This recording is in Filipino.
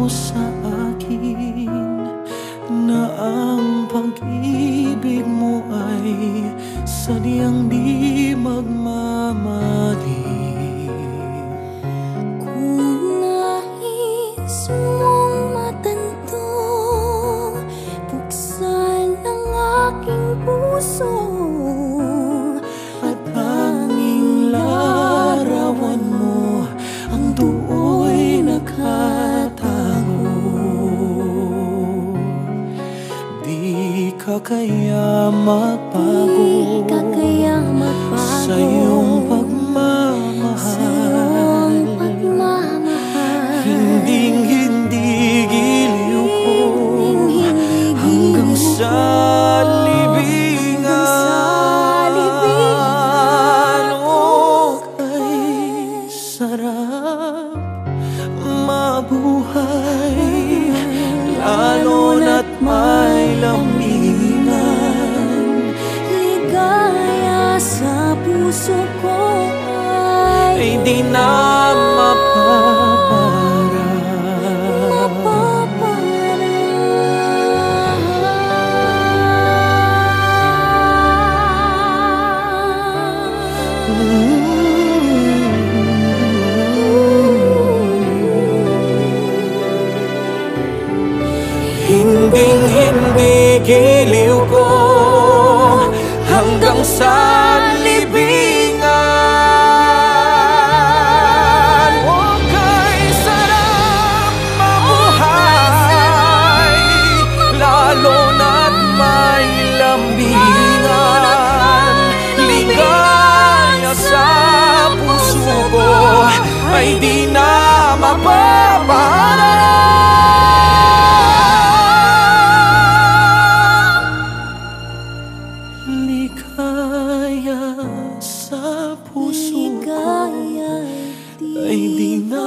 sa akin na ang pag-ibig mo ay sadyang di magmamali. Kung nais mong matanto, buksan ang aking puso at tanging larawan mo ang do'y nakatago. Di ka kaya magbago sa iyong pagmamahal. Hinding-hindi giliw ko hanggang sa libingan. Oh, kay sarap mabuhay, lalo na't may lambingan. Ligaya sa puso ko ay di na mapapara. Hinding-hindi giliw ko hanggang sa libingan. Oh, kay sarap mabuhay, lalo na't may lambingan. Ligaya sa puso ko ay di na mapapara. Ligaya sa puso ko ay di na